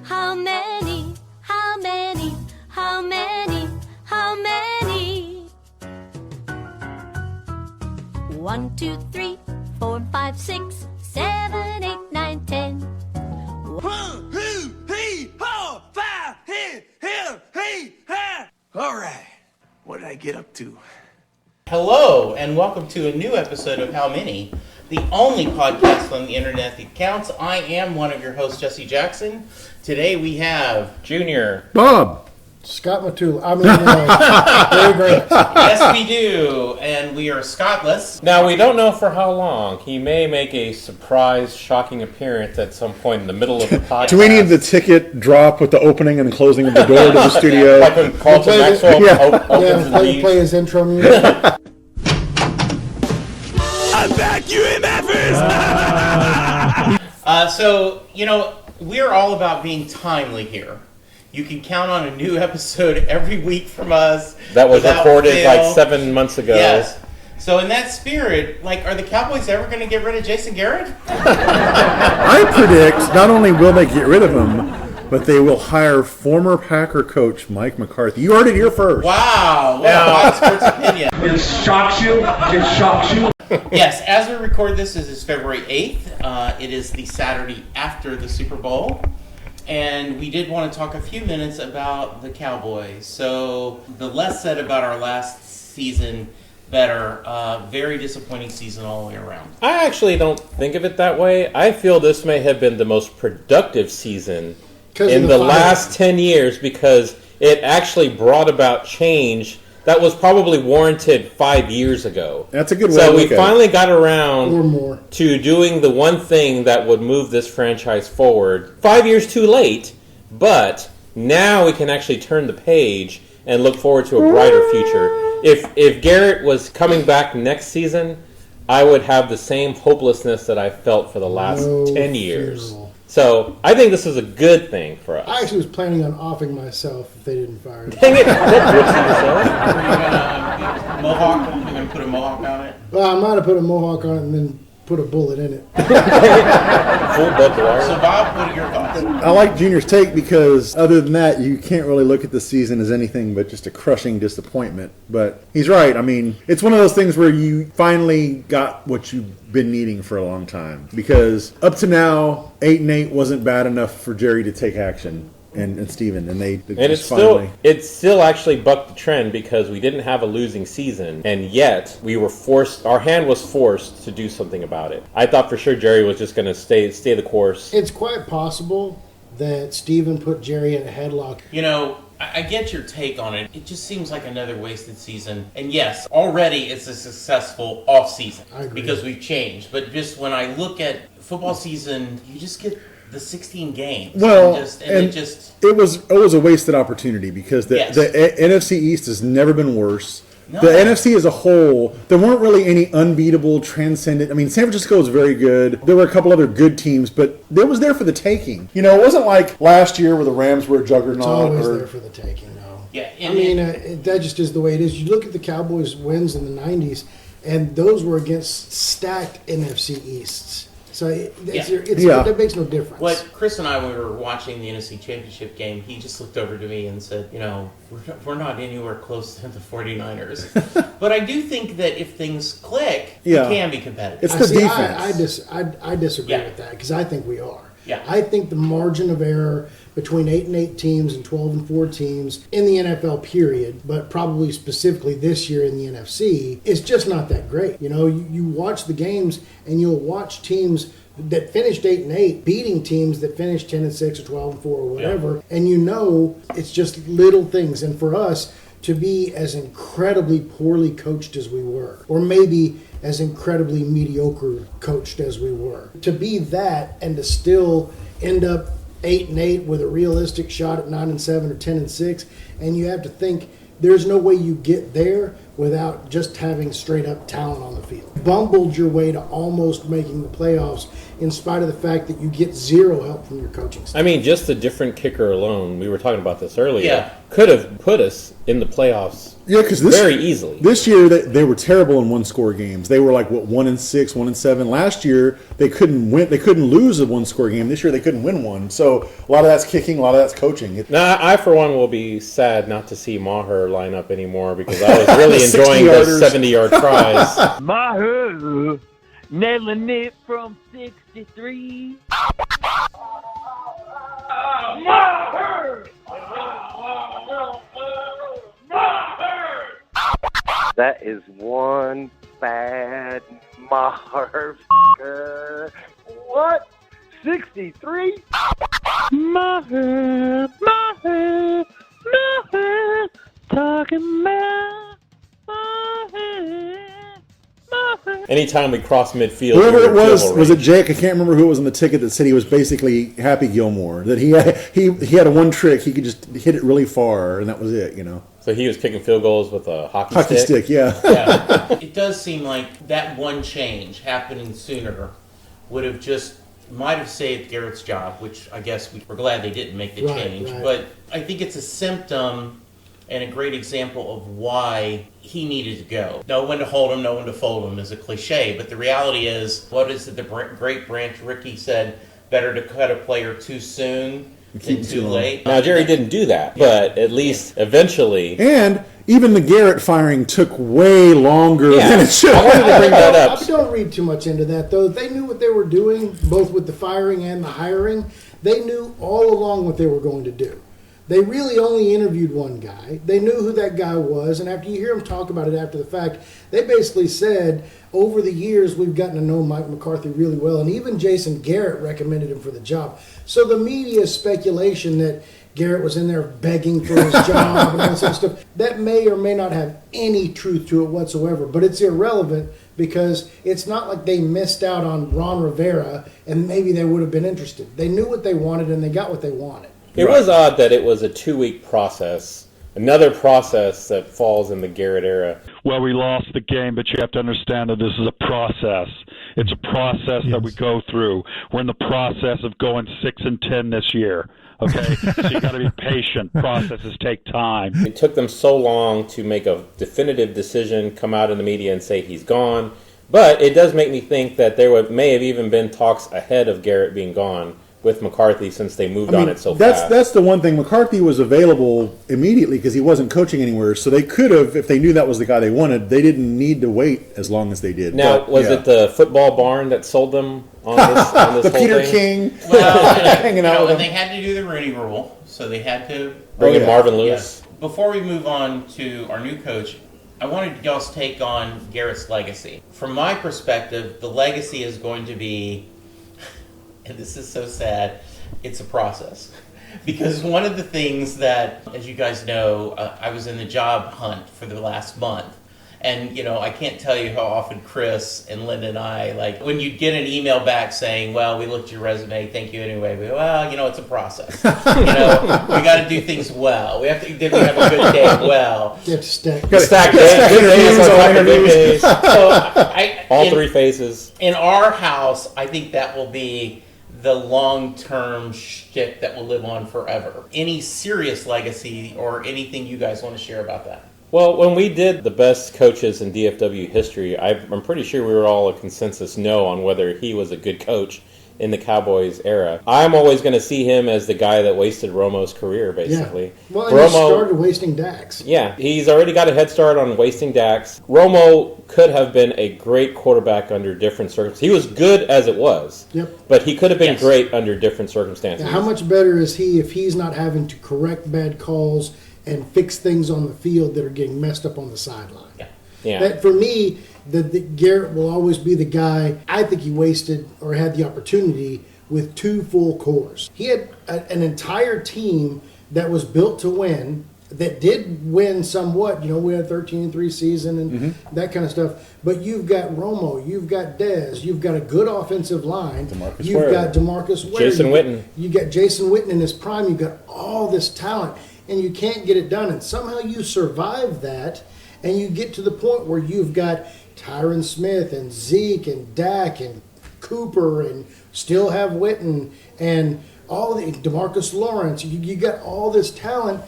How many? How many? How many? How many? 1, 2, 3, 4, 5, 6, 7, 8, 9, 10. 1, 2, 3, 4, 5, 6, 7, 8, 9. All right, what did I get up to? Hello, and welcome to a new episode of How Many, the only podcast on the internet that counts. I am one of your hosts, Jesse Jackson. Today we have Junior, Bob, Scott Matula. Very great. Yes, we do, and we are Scottless. Now, we don't know for how long. He may make a surprise, shocking appearance at some point in the middle of the podcast. do we need the ticket drop with the opening and closing of the door to the studio? Like when Carlton Maxwell opens and leaves. Play his intro music. I'm back, you MFers! So, we're all about being timely here. You can count on a new episode every week from us. That was without recorded fail. like 7 months ago. Yes. So in that spirit, are the Cowboys ever going to get rid of Jason Garrett? I predict not only will they get rid of him, but they will hire former Packer coach Mike McCarthy. You heard it here first. Wow. What a hot sports opinion. It shocks you. It shocks you. Yes, as we record this, is February 8th. It is the Saturday after the Super Bowl. And we did want to talk a few minutes about the Cowboys. So the less said about our last season, better. Very disappointing season all the way around. I actually don't think of it that way. I feel this may have been the most productive season in the last 10 years because it actually brought about change that was probably warranted 5 years ago. That's a good way So to look we at it. finally got around Or more. to doing the one thing that would move this franchise forward. 5 years too late, but now we can actually turn the page and look forward to a brighter future. If Garrett was coming back next season, I would have the same hopelessness that I felt for the last 10 years. Funeral. So I think this is a good thing for us. I actually was planning on offing myself if they didn't fire me. Dang it! That rips yourself. Are you going to mohawk? You're going to put a mohawk on it? Well, I might have put a mohawk on it and then put a bullet in it. Full butt wire. So Bob, what are your thoughts? I like Junior's take because other than that, you can't really look at the season as anything but just a crushing disappointment. But he's right. I mean, it's one of those things where you finally got what you've been needing for a long time. Because up to now, 8-8 wasn't bad enough for Jerry to take action. And Steven, and it still actually bucked the trend because we didn't have a losing season, and yet we were forced. Our hand was forced to do something about it. I thought for sure Jerry was just going to stay the course. It's quite possible that Steven put Jerry in a headlock. I get your take on it. It just seems like another wasted season. And yes, already it's a successful off season because we've changed. But just when I look at football season, you just get the 16 games. Well, it was a wasted opportunity because the NFC East has never been worse. No. The NFC as a whole, there weren't really any unbeatable, transcendent. I mean, San Francisco was very good. There were a couple other good teams, but it was there for the taking. It wasn't like last year where the Rams were a juggernaut. It's always there for the taking, though. Yeah, that just is the way it is. You look at the Cowboys' wins in the 90s, and those were against stacked NFC Easts. So it makes no difference. What Chris and I were watching the NFC Championship game, he just looked over to me and said, we're not anywhere close to the 49ers. But I do think that if things click, we can be competitive. It's the defense. I disagree with that because I think we are. Yeah. I think the margin of error between 8-8 teams and 12-4 teams in the NFL period, but probably specifically this year in the NFC, is just not that great. You watch the games and you'll watch teams that finished 8-8 beating teams that finished 10-6 or 12-4 or whatever, and it's just little things. And for us to be as incredibly poorly coached as we were, or maybe as incredibly mediocre coached as we were, to be that and to still end up 8-8 with a realistic shot at 9-7 or 10-6, and you have to think there's no way you get there without just having straight up talent on the field. Bumbled your way to almost making the playoffs in spite of the fact that you get zero help from your coaching staff. I mean, just the different kicker alone, we were talking about this earlier, Yeah. could have put us in the playoffs Yeah, because very easily. This year they were terrible in one-score games. They were like 1-6, 1-7. Last year they couldn't win. They couldn't lose a one-score game. This year they couldn't win one. So a lot of that's kicking, a lot of that's coaching. Now, I, for one, will be sad not to see Maher line up anymore because I was really The enjoying the 60-yarders. 70-yard tries. Maher, nailing it from 63. Maher! That is one bad Maher. What? 63? Maher, Maher, Maher, talking about Maher, Maher. Anytime we cross midfield, Whoever we it were was field it range. Jake? I can't remember who it was on the ticket that said he was basically Happy Gilmore. That he had a one trick, he could just hit it really far, and that was it. You know, So he was kicking field goals with a hockey stick. Yeah. Yeah. It does seem like that one change happening sooner would have just might have saved Garrett's job, which I guess we're glad they didn't make the Right, change. right. But I think it's a symptom and a great example of why he needed to go. Know when to hold him, know when to fold him is a cliche, but the reality is, what is it the great Branch Rickey said, better to cut a player too soon than him too too long. late? Now, Jerry didn't do that, but at least eventually. And even the Garrett firing took way longer than it should. I wanted to bring that up. I don't read too much into that, though. They knew what they were doing, both with the firing and the hiring. They knew all along what they were going to do. They really only interviewed one guy. They knew who that guy was, and after you hear him talk about it after the fact, they basically said, over the years, we've gotten to know Mike McCarthy really well, and even Jason Garrett recommended him for the job. So the media speculation that Garrett was in there begging for his job and all that sort of stuff, that may or may not have any truth to it whatsoever, but it's irrelevant because it's not like they missed out on Ron Rivera and maybe they would have been interested. They knew what they wanted and they got what they wanted. It was odd that it was a 2-week process, another process that falls in the Garrett era. Well, we lost the game, but you have to understand that this is a process. It's a process that we go through. We're in the process of going 6-10 this year. Okay, so you got to be patient. Processes take time. It took them so long to make a definitive decision, come out in the media and say he's gone. But it does make me think that there may have even been talks ahead of Garrett being gone with McCarthy since they moved on it so fast. That's the one thing. McCarthy was available immediately because he wasn't coaching anywhere. So they could have, if they knew that was the guy they wanted, they didn't need to wait as long as they did. Now, But, was yeah. it the football barn that sold them on this, on this the whole Peter thing? King Well, hanging out and with they him? had to do the Rooney Rule, so they had to Bring in yeah. Marvin Lewis? Yes. Before we move on to our new coach, I wanted y'all's take on Garrett's legacy. From my perspective, the legacy is going to be, and this is so sad, it's a process. Because one of the things that, as you guys know, I was in the job hunt for the last month. And, you know, I can't tell you how often Chris and Linda and I, like, when you'd get an email back saying, well, we looked at your resume, thank you anyway. We go, well, you know, it's a process. You know, we got to do things well. We have to, did we have a good day? Well. You have to stack. Stack days, good days on top of good days. So All three phases. In our house, I think that will be the long-term shtick that will live on forever. Any serious legacy or anything you guys want to share about that? Well, when we did the best coaches in DFW history, I'm pretty sure we were all a consensus no on whether he was a good coach in the Cowboys era. I'm always going to see him as the guy that wasted Romo's career, basically. Yeah. Well, and he started wasting Dax. Yeah, he's already got a head start on wasting Dax. Romo could have been a great quarterback under different circumstances. He was good as it was, but he could have been great under different circumstances. Now, how much better is he if he's not having to correct bad calls and fix things on the field that are getting messed up on the sideline? Yeah. That, for me, the Garrett will always be the guy. I think he wasted or had the opportunity with 2 full cores. He had an entire team that was built to win, that did win somewhat. You know, we had a 13-3 season and that kind of stuff. But you've got Romo, you've got Dez, you've got a good offensive line. You've got DeMarcus Ware. Jason Witten. You got Jason Witten in his prime. You've got all this talent, and you can't get it done. And somehow you survive that. And you get to the point where you've got Tyron Smith and Zeke and Dak and Cooper and still have Witten and all the DeMarcus Lawrence. You got all this talent,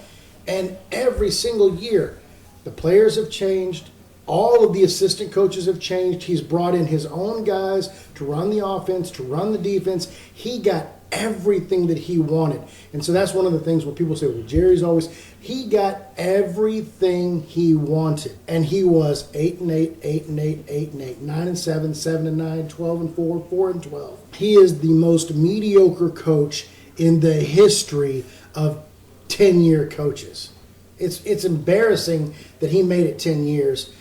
and every single year the players have changed. All of the assistant coaches have changed. He's brought in his own guys to run the offense, to run the defense. He got everything that he wanted. And so that's one of the things when people say, well, Jerry's always, he got everything he wanted. And he was 8-8, 8-8, 8-8, 9-7, 7-9, 12-4, 4-12. He is the most mediocre coach in the history of 10-year coaches. It's embarrassing that he made it 10 years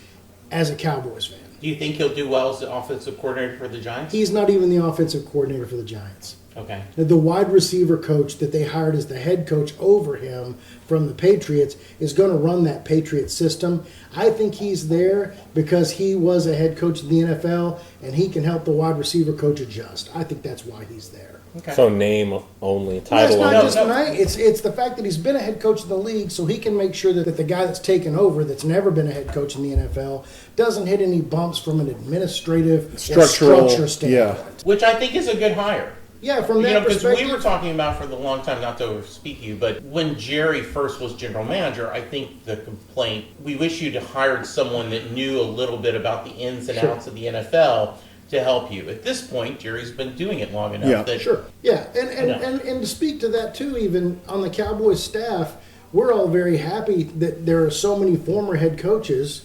as a Cowboys fan. Do you think he'll do well as the offensive coordinator for the Giants? He's not even the offensive coordinator for the Giants. Okay. The wide receiver coach that they hired as the head coach over him from the Patriots is going to run that Patriot system. I think he's there because he was a head coach in the NFL, and he can help the wide receiver coach adjust. I think that's why he's there. Okay. So name only, No, it's title not only. just tonight. It's the fact that he's been a head coach in the league, so he can make sure that the guy that's taken over, that's never been a head coach in the NFL, doesn't hit any bumps from an administrative and structure standpoint. Which I think is a good hire. Yeah, from that Because perspective. we were talking about for the long time, not to overspeak you, but when Jerry first was general manager, I think the complaint, we wish you'd hired someone that knew a little bit about the ins and outs of the NFL to help you. At this point, Jerry's been doing it long enough that Sure. Yeah, and to speak to that too, even on the Cowboys staff, we're all very happy that there are so many former head coaches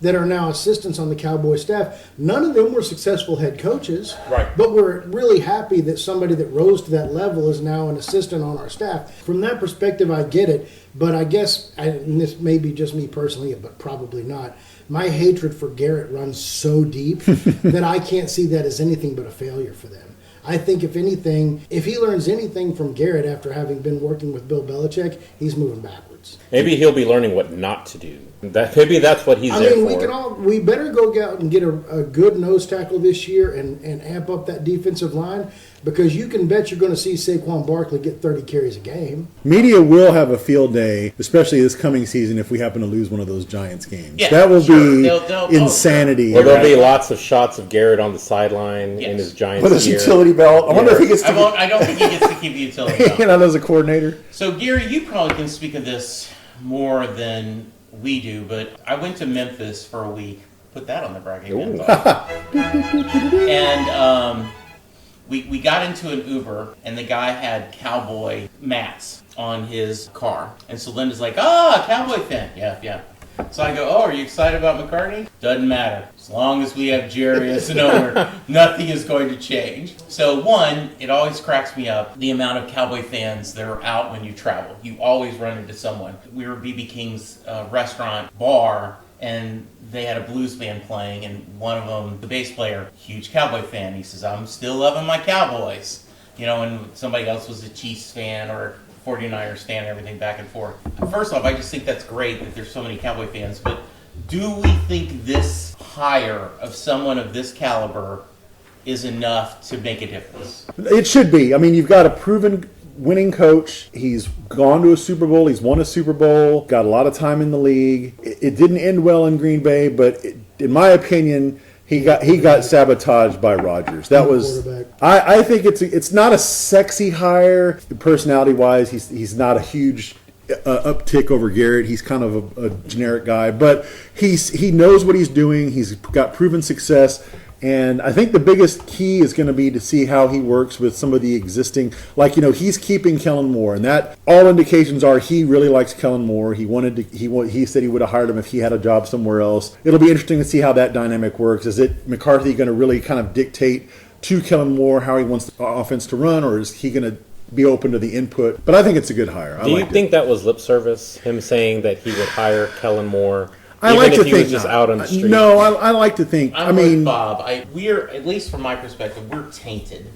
that are now assistants on the Cowboys staff. None of them were successful head coaches. Right. But we're really happy that somebody that rose to that level is now an assistant on our staff. From that perspective, I get it. But I guess, and this may be just me personally, but probably not, my hatred for Garrett runs so deep that I can't see that as anything but a failure for them. I think, if anything, if he learns anything from Garrett after having been working with Bill Belichick, he's moving backwards. Maybe he'll be learning what not to do. Maybe that's what he's there for. We better go out and get a good nose tackle this year and amp up that defensive line, because you can bet you're going to see Saquon Barkley get 30 carries a game. Media will have a field day, especially this coming season, if we happen to lose one of those Giants games. Yeah, that will be They'll insanity. Or there'll be lots of shots of Garrett on the sideline in his Giants with his gear. utility belt. I wonder if he gets to I don't think he gets to keep the utility belt. as a coordinator. So, Gary, you probably can speak of this more than we do, but I went to Memphis for a week. Put that on the bragging band. And we got into an Uber, and the guy had cowboy mats on his car. And so Linda's like, Cowboy fan. Yeah. So I go, are you excited about McCartney? Doesn't matter. As long as we have Jerry as an owner, nothing is going to change. So one, it always cracks me up, the amount of Cowboy fans that are out when you travel. You always run into someone. We were at B.B. King's restaurant bar, and they had a blues band playing, and one of them, the bass player, huge Cowboy fan, he says, I'm still loving my Cowboys. And somebody else was a Chiefs fan or 49ers fan and everything back and forth. First off, I just think that's great that there's so many Cowboy fans, but do we think this hire of someone of this caliber is enough to make a difference? It should be. I mean, you've got a proven winning coach. He's gone to a Super Bowl. He's won a Super Bowl. Got a lot of time in the league. It didn't end well in Green Bay, but in my opinion, he got sabotaged by Rodgers. That was. I think it's not a sexy hire. Personality wise, he's not a huge uptick over Garrett. He's kind of a generic guy, but he knows what he's doing. He's got proven success. And I think the biggest key is going to be to see how he works with some of the existing, he's keeping Kellen Moore, and that all indications are he really likes Kellen Moore. He said he would have hired him if he had a job somewhere else. It'll be interesting to see how that dynamic works. Is it McCarthy going to really kind of dictate to Kellen Moore how he wants the offense to run, or is he going to be open to the input? But I think it's a good hire. Do you think that was lip service, him saying that he would hire Kellen Moore? I like to think just out on the street. No, I like to think. I'm with Bob. We're, at least from my perspective, we're tainted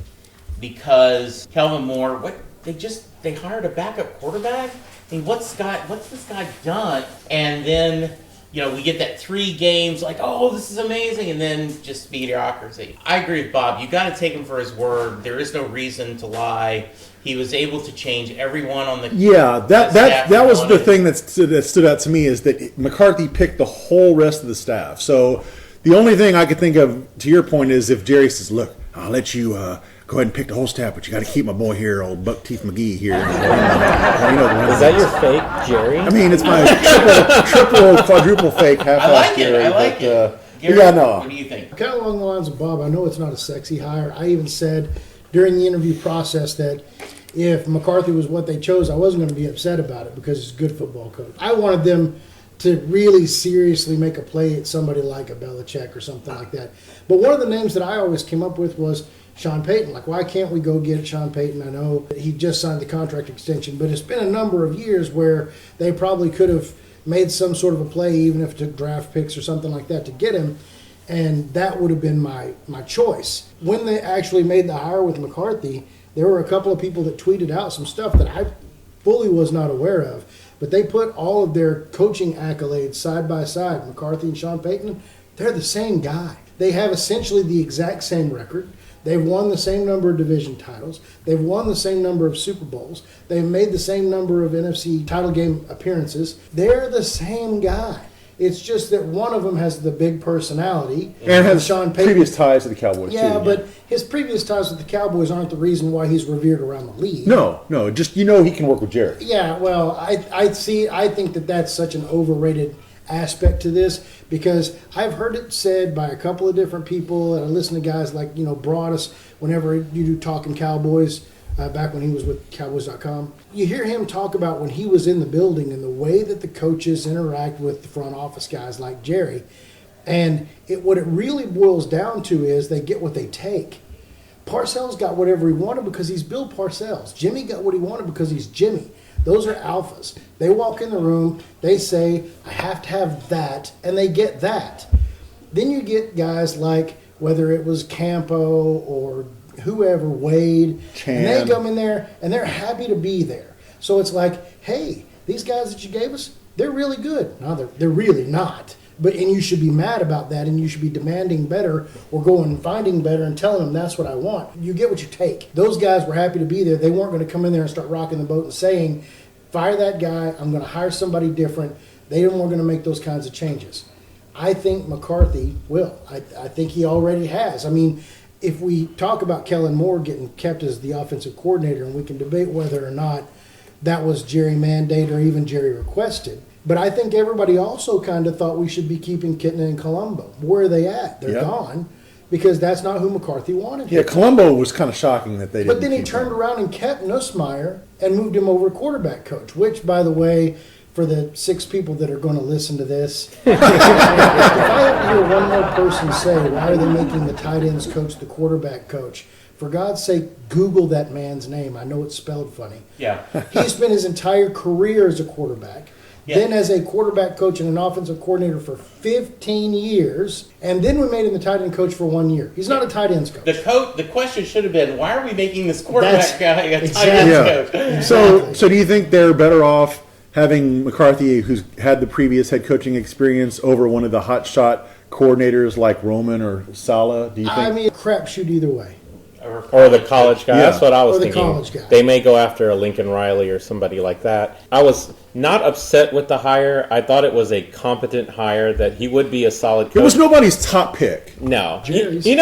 because Kellen Moore. They hired a backup quarterback. I mean, what's this guy done? And then we get that 3 games, like, oh, this is amazing, and then just mediocrity. I agree with Bob. You got to take him for his word. There is no reason to lie. He was able to change everyone on the that was the thing that stood out to me, is that McCarthy picked the whole rest of the staff. So the only thing I could think of, to your point, is if Jerry says, "Look, I'll let you go ahead and pick the whole staff, but you got to keep my boy here, old Buck Teeth McGee here." Is that your fake, Jerry? I mean, it's my triple, quadruple fake half. I like it. I like it. Gary, yeah, no. What do you think? Kind of along the lines of Bob, I know it's not a sexy hire. I even said during the interview process that if McCarthy was what they chose, I wasn't going to be upset about it because he's a good football coach. I wanted them to really seriously make a play at somebody like a Belichick or something like that. But one of the names that I always came up with was Sean Payton. Like, why can't we go get Sean Payton? I know he just signed the contract extension, but it's been a number of years where they probably could have made some sort of a play, even if it took draft picks or something like that to get him, and that would have been my choice. When they actually made the hire with McCarthy, there were a couple of people that tweeted out some stuff that I fully was not aware of, but they put all of their coaching accolades side by side. McCarthy and Sean Payton, they're the same guy. They have essentially the exact same record. They've won the same number of division titles. They've won the same number of Super Bowls. They've made the same number of NFC title game appearances. They're the same guy. It's just that one of them has the big personality. And has Sean Payton. Previous ties to the Cowboys, too. Yeah, but his previous ties with the Cowboys aren't the reason why he's revered around the league. No, just he can work with Jerry. Yeah, well, I think that that's such an overrated aspect to this, because I've heard it said by a couple of different people, and I listen to guys like, Broadus, whenever you do Talking Cowboys, back when he was with Cowboys.com. You hear him talk about when he was in the building and the way that the coaches interact with the front office guys like Jerry. And what it really boils down to is they get what they take. Parcells got whatever he wanted because he's Bill Parcells. Jimmy got what he wanted because he's Jimmy. Those are alphas. They walk in the room, they say, I have to have that, and they get that. Then you get guys like, whether it was Campo or whoever, Wade, and they come in there and they're happy to be there. So it's like, hey, these guys that you gave us, they're really good. No, they're really not. And you should be mad about that, and you should be demanding better or going and finding better and telling them that's what I want. You get what you take. Those guys were happy to be there. They weren't going to come in there and start rocking the boat and saying, fire that guy, I'm going to hire somebody different. They weren't going to make those kinds of changes. I think McCarthy will. I think he already has. I mean, if we talk about Kellen Moore getting kept as the offensive coordinator, and we can debate whether or not that was Jerry mandated or even Jerry requested, but I think everybody also kind of thought we should be keeping Kitten and Colombo. Where are they at? They're gone, because that's not who McCarthy wanted. Yeah, Colombo was kind of shocking that they didn't. But then he turned around and kept Nussmeier and moved him over to quarterback coach, which, by the way, for the 6 people that are going to listen to this, if I ever hear one more person say, why are they making the tight ends coach the quarterback coach? For God's sake, Google that man's name. I know it's spelled funny. Yeah. He spent his entire career as a quarterback, then as a quarterback coach and an offensive coordinator for 15 years, and then we made him the tight end coach for 1 year. He's not a tight ends coach. The question should have been, why are we making this quarterback guy a tight ends coach? Exactly. So do you think they're better off having McCarthy, who's had the previous head coaching experience, over one of the hotshot coordinators like Roman or Saleh? Do you think? I mean, crapshoot either way. Or the college guy. Yeah. That's what I was Or the thinking. college guy. They may go after a Lincoln Riley or somebody like that. I was not upset with the hire. I thought it was a competent hire, that he would be a solid coach. It was nobody's top pick. No. Jerry's. He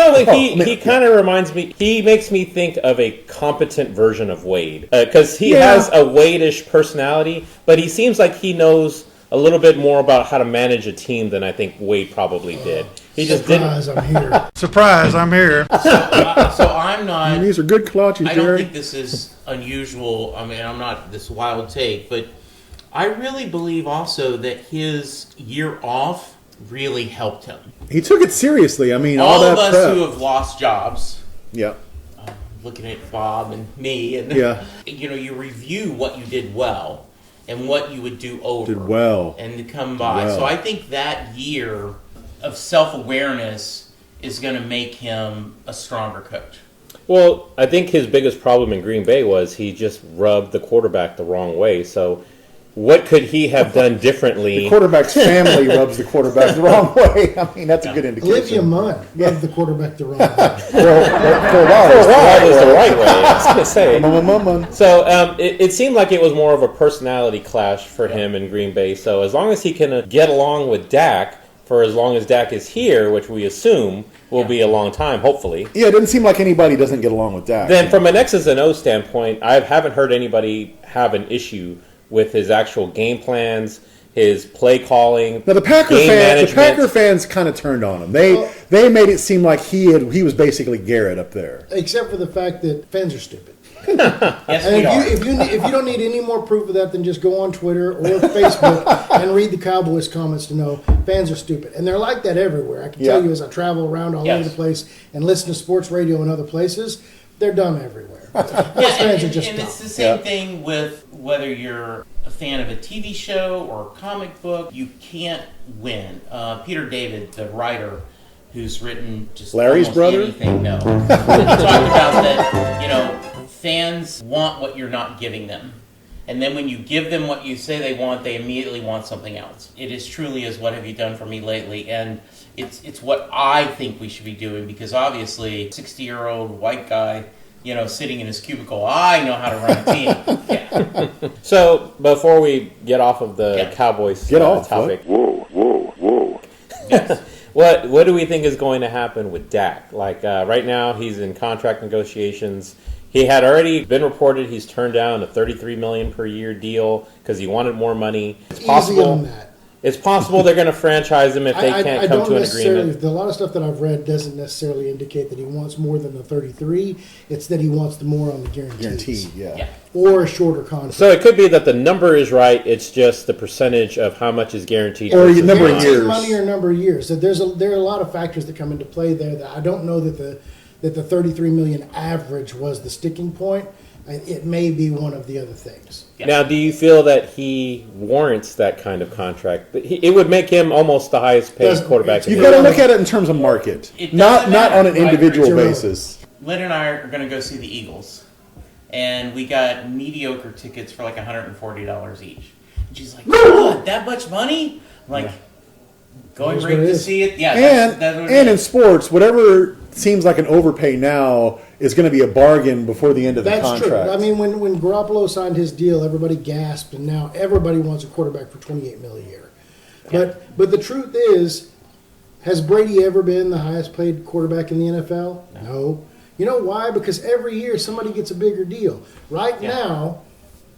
kind of reminds me, he makes me think of a competent version of Wade. Because he has a Wade-ish personality, but he seems like he knows a little bit more about how to manage a team than I think Wade probably did. He just didn't. I'm here. Surprise, I'm here. So I'm not. These are good clutches, I Jerry. don't think this is unusual. I mean, I'm not this wild take, but I really believe also that his year off really helped him. He took it seriously. I mean, all that of us prep. who have lost jobs. Yeah. Looking at Bob and me, and you review what you did well and what you would do over. Did well. And to come by. Well. So I think that year of self-awareness is going to make him a stronger coach. Well, I think his biggest problem in Green Bay was he just rubbed the quarterback the wrong way. So what could he have done differently? The quarterback's family rubs the quarterback the wrong way. I mean, that's a good indication. Olivia Munn rubbed the quarterback the wrong way. For a while, it was the right way. I was going to say. Mum. So it seemed like it was more of a personality clash for him in Green Bay. So as long as he can get along with Dak, for as long as Dak is here, which we assume will be a long time, hopefully. Yeah, it doesn't seem like anybody doesn't get along with Dak. Then from an X's and O's standpoint, I haven't heard anybody have an issue with his actual game plans, his play calling. Now the Packer fans kind of turned on him. They made it seem like he was basically Garrett up there. Except for the fact that fans are stupid. Yes, And we are. if you don't need any more proof of that, then just go on Twitter or Facebook and read the Cowboys comments to know fans are stupid. And they're like that everywhere. I can tell you as I travel around all over the place and listen to sports radio in other places, they're dumb everywhere. Fans are just and dumb. it's the same thing with whether you're a fan of a TV show or a comic book. You can't win. Peter David, the writer, who's written just Larry's almost brother? anything. No, he talked about that. Fans want what you're not giving them, and then when you give them what you say they want, they immediately want something else. It is truly as what have you done for me lately, and it's what I think we should be doing, because obviously 60-year-old white guy, sitting in his cubicle, I know how to run a team. Yeah. So before we get off of the Cowboys topic, Whoa. Yes. what do we think is going to happen with Dak? Like right now, he's in contract negotiations. He had already been reported he's turned down a $33 million per year deal because he wanted more money. It's possible. on that. It's possible they're going to franchise him if they can't come to an agreement. A lot of stuff that I've read doesn't necessarily indicate that he wants more than the 33. It's that he wants the more on the guarantees. Yeah. Or a shorter contract. So it could be that the number is right. It's just the percentage of how much is guaranteed. Or versus number of not. years. Money or number of years. So there are a lot of factors that come into play there that I don't know that the 33 million average was the sticking point. It may be one of the other things. Yeah. Now, do you feel that he warrants that kind of contract? It would make him almost the highest paid quarterback. You've got to look at it in terms of market, It not doesn't on an matter. individual Right. basis. Lynn and I are going to go see the Eagles, and we got mediocre tickets for like $140 each. And she's like, "What? That much money?" I'm like, going That's right what it to is. see it. Yeah, And that's what it in is. sports, whatever seems like an overpay now is going to be a bargain before the end of the That's contract. true. I mean, when Garoppolo signed his deal, everybody gasped, and now everybody wants a quarterback for $28 million a year. But the truth is, has Brady ever been the highest paid quarterback in the NFL? No. You know why? Because every year somebody gets a bigger deal. Right now,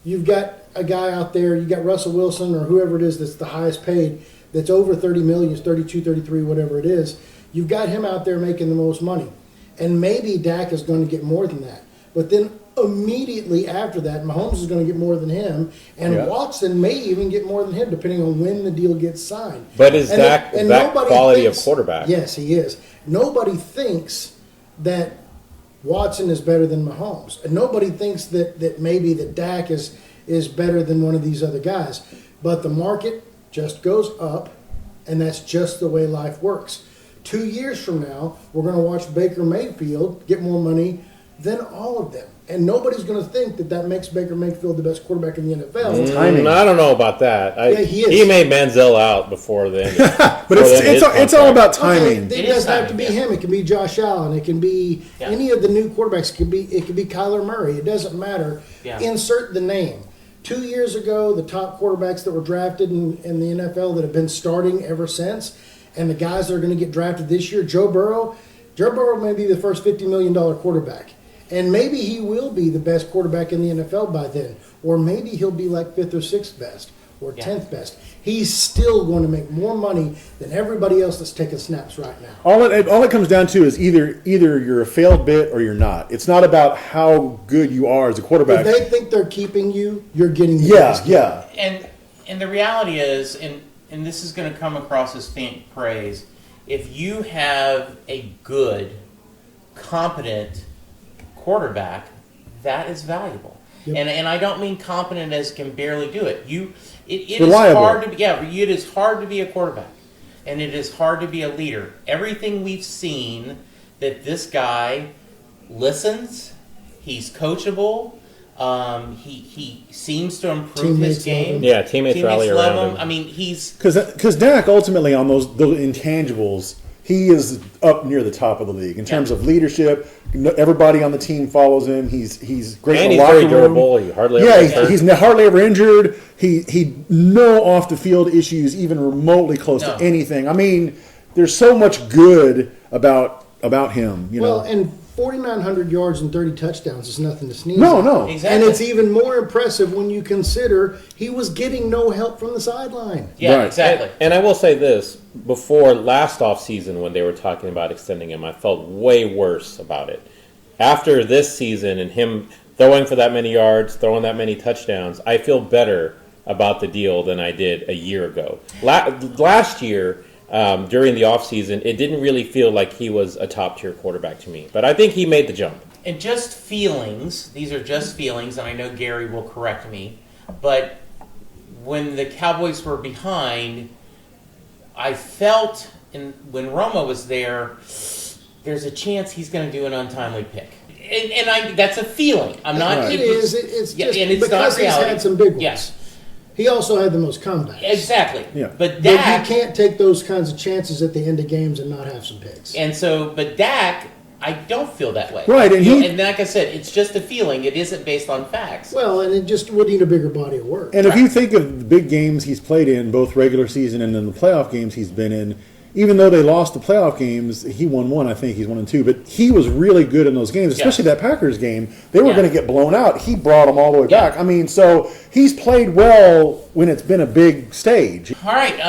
you've got a guy out there, you got Russell Wilson or whoever it is that's the highest paid, that's over 30 million, it's 32, 33, whatever it is. You've got him out there making the most money. And maybe Dak is going to get more than that. But then immediately after that, Mahomes is going to get more than him, and Watson may even get more than him, depending on when the deal gets signed. But is Dak that nobody quality thinks- of quarterback? Yes, he is. Nobody thinks that Watson is better than Mahomes, and nobody thinks that maybe that Dak is better than one of these other guys. But the market just goes up, and that's just the way life works. 2 years from now, we're going to watch Baker Mayfield get more money than all of them. And nobody's going to think that makes Baker Mayfield the best quarterback in the NFL. Timing. I don't know about that. Yeah, he is. He made Manziel out before the end. But it's all about timing. It It doesn't is have to be timing, him. It can be Josh Allen. It can be any of the new quarterbacks. It could be Kyler Murray. It doesn't matter. Yeah. Insert the name. 2 years ago, the top quarterbacks that were drafted in the NFL that have been starting ever since, and the guys that are going to get drafted this year, Joe Burrow may be the first $50 million quarterback. And maybe he will be the best quarterback in the NFL by then. Or maybe he'll be like 5th or 6th best or 10th best. He's still going to make more money than everybody else that's taking snaps right now. All it comes down to is either you're a failed bit or you're not. It's not about how good you are as a quarterback. If they think they're keeping you, you're getting the Yeah, best. yeah. And the reality is, and this is going to come across as faint praise, if you have a good, competent quarterback, that is valuable. Yep. And I don't mean competent as can barely do it. It is Reliable. hard to be, it is hard to be a quarterback, and it is hard to be a leader. Everything we've seen that this guy listens, he's coachable, He seems to improve his game. Yeah, teammates rally love around him. him. I mean, he's Because Dak ultimately on those intangibles, he is up near the top of the league in terms of leadership. Everybody on the team follows him. He's great. And in he's the locker very room. durable. He hardly ever gets hurt. he's hardly ever injured. He no off the field issues even remotely close to anything. I mean, there's so much good about him. You know, and 4,900 yards and 30 touchdowns is nothing to sneeze No, at. no. Exactly. And it's even more impressive when you consider he was getting no help from the sideline. yeah, Right. exactly. And I will say this, before last offseason when they were talking about extending him, I felt way worse about it. After this season and him throwing for that many yards, throwing that many touchdowns, I feel better about the deal than I did a year ago. Last year, during the offseason, it didn't really feel like he was a top-tier quarterback to me. But I think he made the jump. And just feelings, these are just feelings, and I know Gary will correct me, but when the Cowboys were behind, I felt, when Roma was there, there's a chance he's going to do an untimely pick. And that's a feeling. I'm not... It is. It's just and it's because not he's reality. had some big ones. Yes. He also had the most comebacks. Exactly. Yeah. But But you Dak... can't take those kinds of chances at the end of games and not have some picks. But Dak, I don't feel that way. Right, and and like I said, it's just a feeling. It isn't based on facts. Well, and it just would need a bigger body of work. And if you think of the big games he's played in, both regular season and then the playoff games he's been in, even though they lost the playoff games, he won one. I think he's 1-2, but he was really good in those games, especially that Packers game. They were going to get blown out. He brought them all the way back. I mean, so he's played well when it's been a big stage. All right.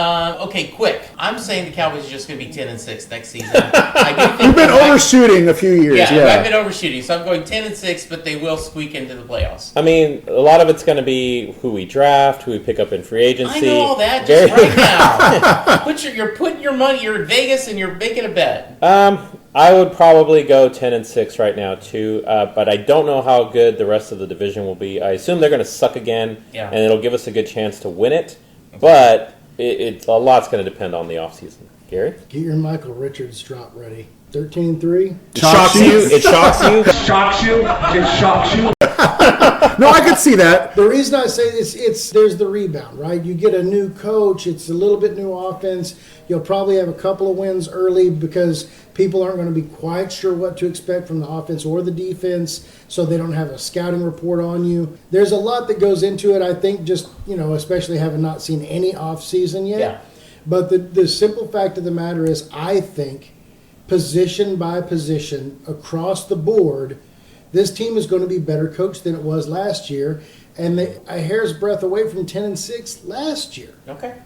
Okay, quick. I'm saying the Cowboys are just going to be 10-6 next season. I do think You've been overshooting a few years. Yeah, I've been overshooting, so I'm going 10-6, but they will squeak into the playoffs. I mean, a lot of it's going to be who we draft, who we pick up in free agency. I know all that just right now. You're putting your money. You're in Vegas and you're making a bet. I would probably go 10-6 right now too, but I don't know how good the rest of the division will be. I assume they're going to suck again, and it'll give us a good chance to win it. But a lot's going to depend on the offseason. Gary, Get your Michael Richards drop ready. 13-3. Shocks you? It shocks you? Shocks you? It shocks you? No, I could see that. The reason I say it's there's the rebound, right? You get a new coach, it's a little bit new offense. You'll probably have a couple of wins early because people aren't going to be quite sure what to expect from the offense or the defense, so they don't have a scouting report on you. There's a lot that goes into it, I think, just, especially having not seen any off-season yet. Yeah. But the simple fact of the matter is, I think, position by position, across the board, this team is going to be better coached than it was last year, and a hair's breadth away from 10-6 last year. Okay.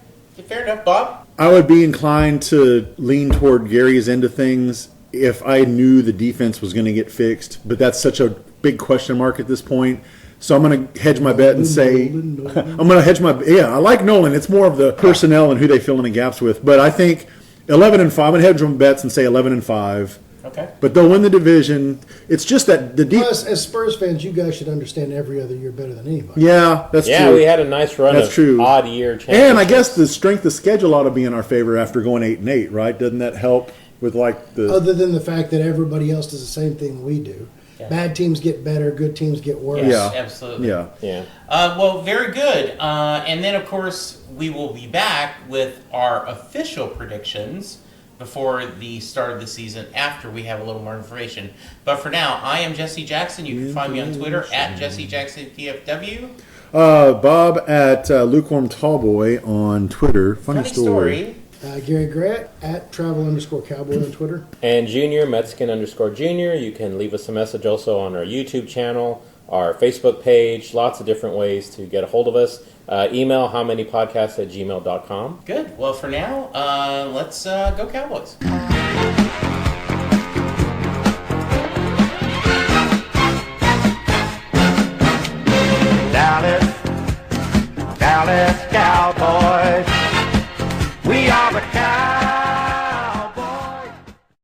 Fair enough, Bob. I would be inclined to lean toward Gary's end of things if I knew the defense was going to get fixed, but that's such a big question mark at this point. So I'm going to hedge my bet and say I like Nolan. It's more of the personnel and who they fill in the gaps with, but I think 11-5. I'm going to hedge my bets and say 11-5. Okay. But they'll win the division. It's just that the Plus, as Spurs fans, you guys should understand every other year better than anybody. Yeah, that's true. Yeah, we had a nice run That's of true. odd year championships. And I guess the strength of schedule ought to be in our favor after going 8-8, right? Doesn't that help with the? Other than the fact that everybody else does the same thing we do. Yeah. Bad teams get better, good teams get worse. Yes, absolutely. Yeah. Well, very good. And then, of course, we will be back with our official predictions before the start of the season after we have a little more information. But for now, I am Jesse Jackson. You can find me on Twitter at Jesse Jackson TFW. Bob at Lukewarm Tallboy on Twitter. Funny story. Gary Grant at travel_cowboy on Twitter. And Junior, Mexican_Junior. You can leave us a message also on our YouTube channel, our Facebook page, lots of different ways to get a hold of us. Email howmanypodcasts@gmail.com. Good. Well, for now, let's go Cowboys.